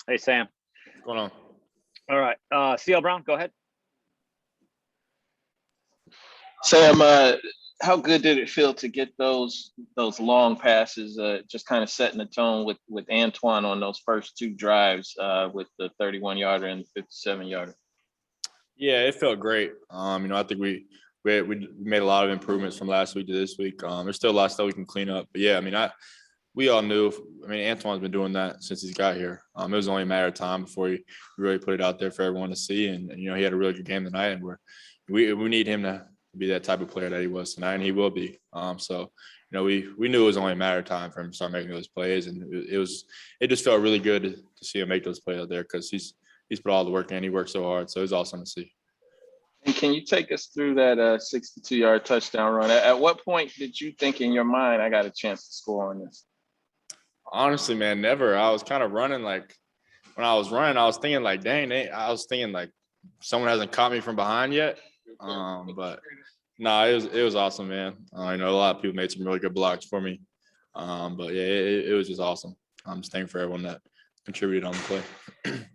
Hey, Sam. What's going on? All right. CL Brown, go ahead. Sam, how good did it feel to get those long passes, just kind of setting the tone with Antoine on those first two drives with the 31-yarder and 57-yarder? Yeah, it felt great. I think we made a lot of improvements from last week to this week. There's still a lot of stuff we can clean up, but yeah, we all knew. Antoine's been doing that since he's got here. It was only a matter of time before he really put it out there for everyone to see, and he had a really good game tonight, and we need him to be that type of player that he was tonight, and he will be. We knew it was only a matter of time for him to start making those plays, and it just felt really good to see him make those plays out there because he's put all the work in. He worked so hard, so it was awesome to see. And can you take us through that 62-yard touchdown run? At what point did you think in your mind, I got a chance to score on this? Honestly, man, never. I was kind of running when I was running, I was thinking someone hasn't caught me from behind yet. But no, it was awesome, man. I know a lot of people made some really good blocks for me. But yeah, it was just awesome. I'm just thankful for everyone that contributed on the play.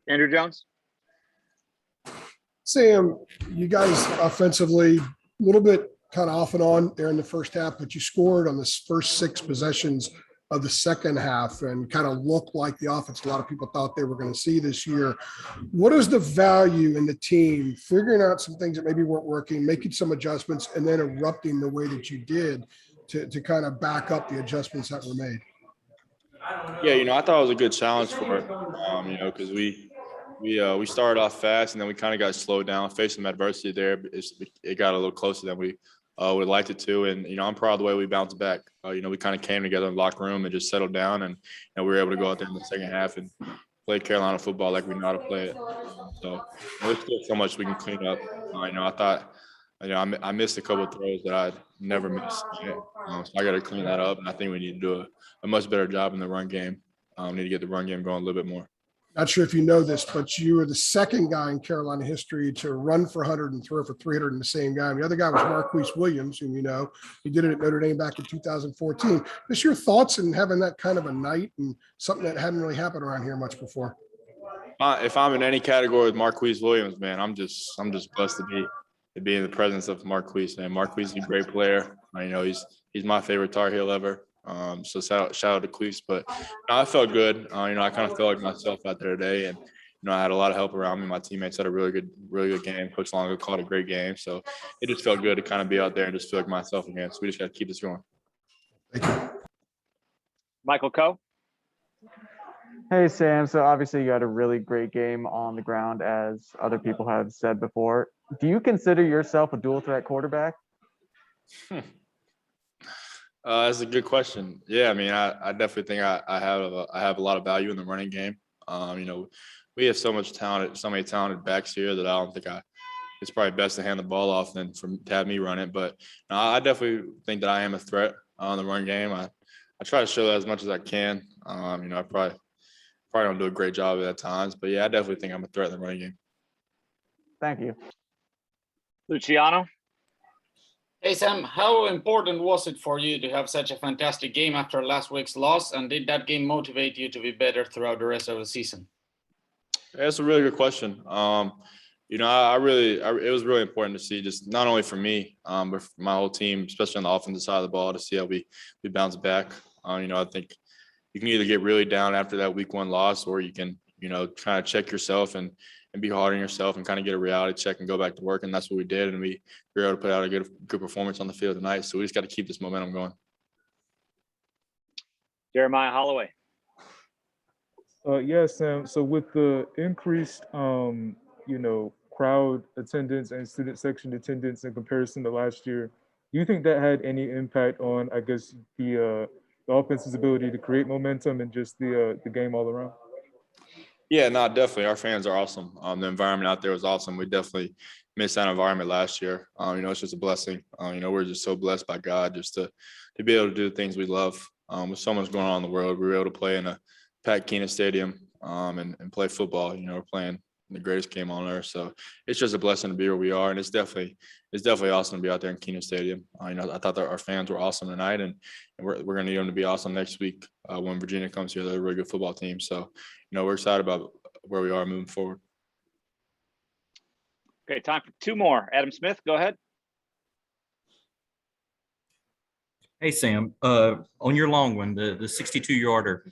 Andrew Jones. Sam, you guys offensively, a little bit kind of off and on there in the first half, but you scored on the first 6 possessions of the second half and kind of looked like the offense a lot of people thought they were going to see this year. What is the value in the team figuring out some things that maybe weren't working, making some adjustments, and then erupting the way that you did to kind of back up the adjustments that were made? Yeah, I thought it was a good challenge for it, because we started off fast and then we kind of got slowed down, faced some adversity there. It got a little closer than we would have liked it to. And, I'm proud of the way we bounced back. We kind of came together in the locker room and just settled down. And we were able to go out there in the second half and play Carolina football like we know how to play it. So there's still so much we can clean up. I thought, I missed a couple of throws that I'd never missed. So I got to clean that up. And I think we need to do a much better job in the run game. We need to get the run game going a little bit more. Not sure if you know this, but you were the second guy in Carolina history to run for 100 and throw for 300 in the same game. The other guy was Marquise Williams, whom you know. He did it at Notre Dame back in 2014. Just your thoughts in having that kind of a night and something that hadn't really happened around here much before? If I'm in any category with Marquise Williams, man, I'm just blessed to be in the presence of Marquise, man. Marquise is a great player. He's my favorite Tar Heel ever. So shout out to Queefs, but I felt good. I kind of felt like myself out there today, and I had a lot of help around me. My teammates had a really good game. Coach Longo called a great game, so it just felt good to kind of be out there and just feel like myself again. So we just got to keep this going. Thank you. Michael Coe. Hey, Sam. So obviously you had a really great game on the ground, as other people have said before. Do you consider yourself a dual threat quarterback? That's a good question. Yeah, I definitely think I have a lot of value in the running game. We have so many talented backs here that I don't think it's probably best to hand the ball off than to have me run it. But I definitely think that I am a threat on the run game. I try to show that as much as I can. I probably don't do a great job at times, but yeah, I definitely think I'm a threat in the running game. Thank you. Luciano. Hey, Sam, how important was it for you to have such a fantastic game after last week's loss? And did that game motivate you to be better throughout the rest of the season? That's a really good question. It was really important to see, just not only for me, but for my whole team, especially on the offensive side of the ball, to see how we bounce back. I think you can either get really down after that week 1 loss, or you can, kind of check yourself and be hard on yourself and kind of get a reality check and go back to work. And that's what we did. And we were able to put out a good performance on the field tonight. So we just got to keep this momentum going. Jeremiah Holloway. Yes, Sam. So with the increased, crowd attendance and student section attendance in comparison to last year, do you think that had any impact on, I guess, the offense's ability to create momentum and just the game all around? Yeah, no, definitely. Our fans are awesome. The environment out there was awesome. We definitely missed that environment last year. It's just a blessing. We're just so blessed by God just to be able to do the things we love. With so much going on in the world, we were able to play in a packed Keenan Stadium and play football. We're playing the greatest game on earth. So it's just a blessing to be where we are, and it's definitely awesome to be out there in Keenan Stadium. You know, I thought that our fans were awesome tonight, and we're going to need them to be awesome next week when Virginia comes here. They're a really good football team. So, you know, we're excited about where we are moving forward. Okay, time for two more. Adam Smith, go ahead. Hey, Sam, on your long one, the 62-yarder,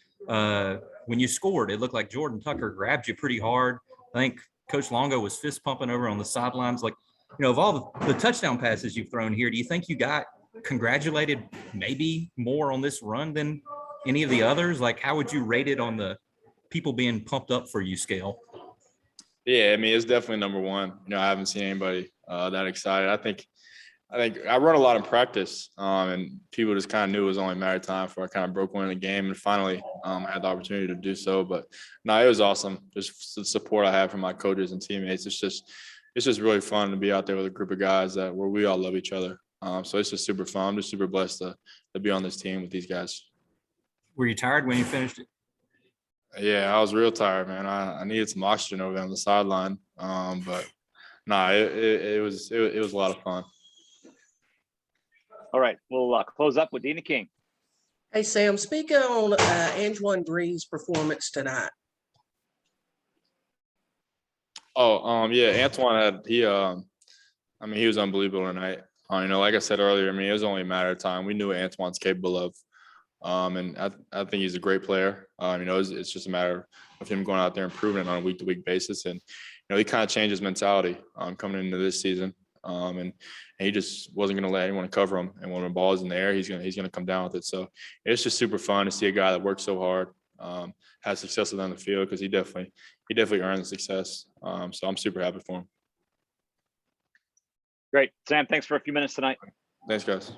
when you scored, it looked like Jordan Tucker grabbed you pretty hard. I think Coach Longo was fist pumping over on the sidelines. Like, you know, of all the touchdown passes you've thrown here, do you think you got congratulated maybe more on this run than any of the others? Like, how would you rate it on the people being pumped up for you scale? Yeah, I mean, it's definitely number one. You know, I haven't seen anybody that excited. I think I run a lot in practice, and people just kind of knew it was only a matter of time before I kind of broke one in the game, and finally I had the opportunity to do so. But no, it was awesome. Just the support I have from my coaches and teammates. It's just really fun to be out there with a group of guys where we all love each other. So it's just super fun. I'm just super blessed to be on this team with these guys. Were you tired when you finished it? Yeah, I was real tired, man. I needed some oxygen over there on the sideline. But no, it was a lot of fun. All right, we'll close up with Dina King. Hey, Sam, speaking on Antoine Green's performance tonight. Oh, yeah, Antoine he was unbelievable tonight. You know, like I said earlier, I mean, it was only a matter of time. We knew what Antoine's capable of. And I think he's a great player. You know, it's just a matter of him going out there and proving it on a week-to-week basis. And, you know, he kind of changed his mentality coming into this season. And he just wasn't going to let anyone cover him. And when the ball is in the air, he's going to come down with it. So it's just super fun to see a guy that works so hard, has success on the field, because he definitely earned the success. So I'm super happy for him. Great. Sam, thanks for a few minutes tonight. Thanks, guys.